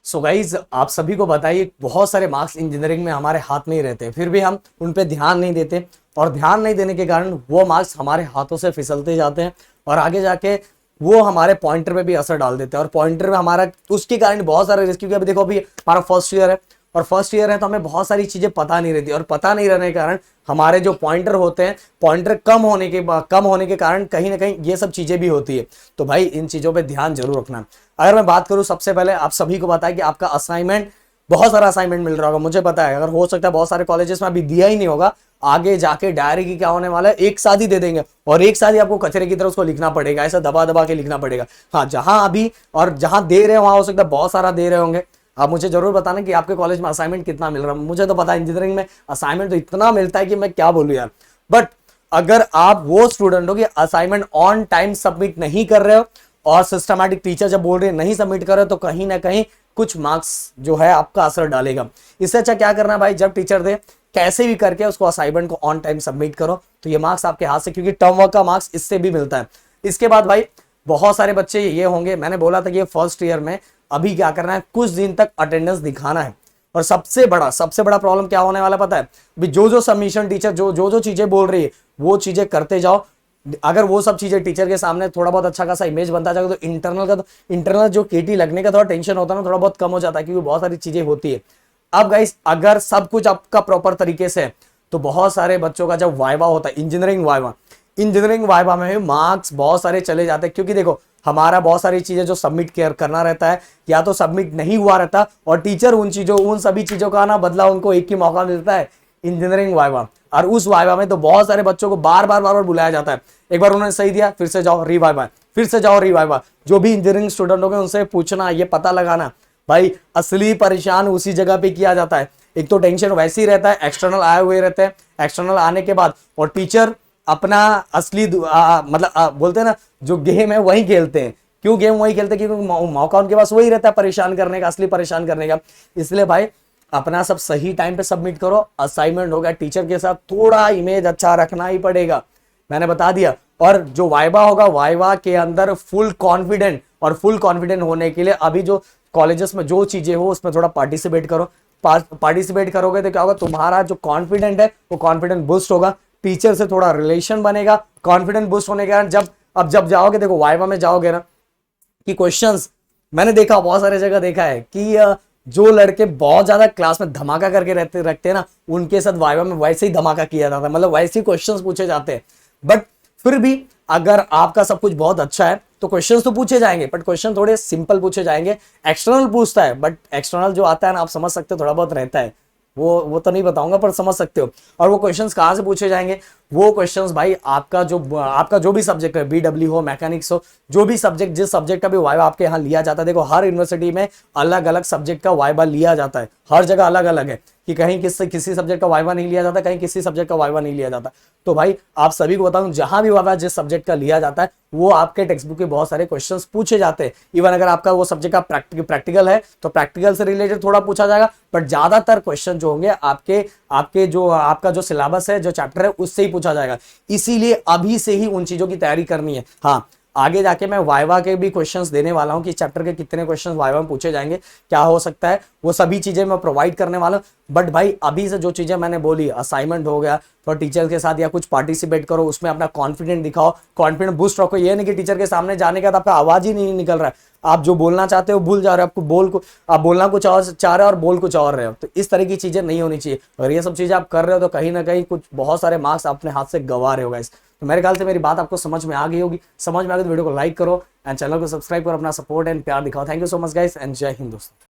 So guys आप सभी को बताइए, बहुत सारे मार्क्स इंजीनियरिंग में हमारे हाथ में ही रहते हैं, फिर भी हम उन पे ध्यान नहीं देते और ध्यान नहीं देने के कारण वो मार्क्स हमारे हाथों से फिसलते जाते हैं और आगे जाके वो हमारे पॉइंटर पे भी असर डाल देते हैं और पॉइंटर में हमारा उसके कारण बहुत सारे रिस्क, क्योंकि अभी देखो अभी हमारा फर्स्ट ईयर है और फर्स्ट ईयर है तो हमें बहुत सारी चीजें पता नहीं रहती और पता नहीं रहने के कारण हमारे जो पॉइंटर होते हैं, पॉइंटर कम होने के कारण कहीं ना कहीं ये सब चीजें भी होती है। तो भाई इन चीजों पे ध्यान जरूर रखना। अगर मैं बात करूं, सबसे पहले आप सभी को पता है कि आपका असाइनमेंट, बहुत सारा असाइनमेंट मिल रहा होगा, मुझे पता है। अगर हो सकता है बहुत सारे कॉलेजेस में अभी दिया ही नहीं होगा, आगे जाके डायरी की क्या होने वाला है, एक साथ ही दे देंगे और एक साथ ही आपको कचरे की तरह उसको लिखना पड़ेगा, ऐसा दबा दबा के लिखना पड़ेगा। हाँ, जहां अभी और जहां दे रहे हैं वहां हो सकता है बहुत सारा दे रहे होंगे। आप मुझे जरूर बताना कि आपके कॉलेज में असाइनमेंट कितना मिल रहा है। मुझे तो पता है इंजीनियरिंग में असाइनमेंट तो इतना मिलता है कि मैं क्या बोलूं यार। बट अगर आप वो स्टूडेंट हो कि असाइनमेंट ऑन टाइम सबमिट नहीं कर रहे हो और सिस्टमैटिक टीचर जब बोल रहे हैं नहीं सबमिट कर रहे हो, तो कहीं ना कहीं कुछ मार्क्स जो है आपका असर डालेगा। इससे अच्छा क्या करना है भाई, जब टीचर दे कैसे भी करके उसको असाइनमेंट को ऑन टाइम सबमिट करो, तो ये मार्क्स आपके हाथ से, क्योंकि टर्म वर्क का मार्क्स इससे भी मिलता है। इसके बाद भाई बहुत सारे बच्चे ये होंगे, मैंने बोला था कि ये फर्स्ट ईयर में अभी क्या करना है, कुछ दिन तक अटेंडेंस दिखाना है। और सबसे बड़ा प्रॉब्लम क्या होने वाला पता है, अभी जो सबमिशन टीचर जो चीजें बोल रही है वो चीजें करते जाओ। अगर वो सब चीजें टीचर के सामने थोड़ा बहुत अच्छा खासा इमेज बनता जाएगा तो इंटरनल जो केटी लगने का थोड़ा टेंशन होता है ना, थोड़ा बहुत कम हो जाता है, क्योंकि बहुत सारी चीजें होती है। अब गाइस अगर सब कुछ आपका प्रॉपर तरीके से है तो बहुत सारे बच्चों का जब वाइवा होता है, इंजीनियरिंग वाइवा में मार्क्स बहुत सारे चले जाते हैं, क्योंकि देखो हमारा बहुत सारी चीजें जो सबमिट करना रहता है या तो सबमिट नहीं हुआ रहता और टीचर उन सभी चीजों का ना बदला उनको एक ही मौका मिलता है, इंजीनियरिंग वाइवा। और उस वाइवा में तो बहुत सारे बच्चों को बार बार बुलाया जाता है। एक बार उन्होंने सही दिया, फिर से जाओ रीवाइवा, फिर से जाओ रीवाइवा। जो भी इंजीनियरिंग स्टूडेंट हो गए उनसे पूछना, ये पता लगाना भाई असली परेशान उसी जगह पे किया जाता है। एक तो टेंशन वैसे ही रहता है, एक्सटर्नल आए हुए रहते हैं, एक्सटर्नल आने के बाद और टीचर अपना असली मतलब बोलते हैं ना, जो गेम है वही खेलते हैं। क्यों गेम वही खेलते हैं? क्योंकि मौका उनके पास वही रहता है परेशान करने का, असली परेशान करने का। इसलिए भाई अपना सब सही टाइम पे सबमिट करो। असाइनमेंट हो गया, टीचर के साथ थोड़ा इमेज अच्छा रखना ही पड़ेगा, मैंने बता दिया। और जो वाइवा होगा, वाइवा के अंदर फुल कॉन्फिडेंट होने के लिए अभी जो कॉलेजेस में जो चीजें हो उसमें थोड़ा पार्टिसिपेट करो। पार्टिसिपेट करोगे तो क्या होगा, तुम्हारा जो कॉन्फिडेंट है वो कॉन्फिडेंट बूस्ट होगा, टीचर से थोड़ा रिलेशन बनेगा। कॉन्फिडेंस बूस्ट होने के कारण जब जाओगे, देखो वाइवा में जाओगे ना, कि क्वेश्चंस मैंने देखा बहुत सारे जगह देखा है कि जो लड़के बहुत ज्यादा क्लास में धमाका करके रखते हैं ना, उनके साथ वाइवा में वैसे ही धमाका किया जाता है, मतलब वैसे ही क्वेश्चंस पूछे जाते हैं। बट फिर भी अगर आपका सब कुछ बहुत अच्छा है तो क्वेश्चंस तो पूछे जाएंगे, बट क्वेश्चन थोड़े सिंपल पूछे जाएंगे। एक्सटर्नल पूछता है, बट एक्सटर्नल जो आता है ना, आप समझ सकते हो, थोड़ा बहुत रहता है, वो तो नहीं बताऊंगा पर समझ सकते हो। और वो क्वेश्चंस कहाँ से पूछे जाएंगे, वो क्वेश्चंस भाई आपका जो भी सब्जेक्ट है, बीडब्ल्यू हो, मैकेनिक्स हो, जो भी सब्जेक्ट, जिस सब्जेक्ट का भी वाइवा आपके यहाँ लिया जाता है। देखो हर यूनिवर्सिटी में अलग अलग सब्जेक्ट का वाइवा लिया जाता है, हर जगह अलग अलग है कि कहीं किसी सब्जेक्ट का वाइवा नहीं लिया जाता, कहीं किसी सब्जेक्ट का वाइवा नहीं लिया जाता। तो भाई आप सभी को बताऊं, जहां भी वाइवा जिस सब्जेक्ट का लिया जाता है वो आपके टेक्स्ट बुक के बहुत सारे क्वेश्चंस पूछे जाते हैं। इवन अगर आपका वो सब्जेक्ट का प्रैक्टिकल है तो प्रैक्टिकल से रिलेटेड थोड़ा पूछा जाएगा, बट ज्यादातर क्वेश्चन जो होंगे आपका जो सिलेबस है, जो चैप्टर है, उससे ही पूछा जाएगा। इसीलिए अभी से ही उन चीजों की तैयारी करनी है। हाँ, आगे जाके मैं वाइवा के भी क्वेश्चंस देने वाला हूं कि चैप्टर के कितने क्वेश्चंस वाइवा में पूछे जाएंगे, क्या हो सकता है, वो सभी चीजें मैं प्रोवाइड करने वाला हूं। बट भाई अभी से जो चीजें मैंने बोली, असाइनमेंट हो गया तो टीचर के साथ या कुछ पार्टिसिपेट करो, उसमें अपना कॉन्फिडेंट दिखाओ, कॉन्फिडेंट बूस्ट रखो। ये नहीं कि टीचर के सामने जाने का आपका आवाज ही नहीं निकल रहा है, आप जो बोलना चाहते हो भूल जा रहे हो, आप बोलना कुछ और चाह रहे हो और बोल कुछ और रहे हो। तो इस तरह की चीजें नहीं होनी चाहिए। अगर ये सब चीजें आप कर रहे हो तो कहीं ना कहीं कुछ बहुत सारे मार्क्स अपने हाथ से गंवा रहे हो गाइस। तो मेरे ख्याल से मेरी बात आपको समझ में आ गई होगी। समझ में आ गई तो वीडियो को लाइक करो एंड चैनल को सब्सक्राइब करो, अपना सपोर्ट एंड प्यार दिखाओ। Thank you so much guys and जय हिंद दोस्तों।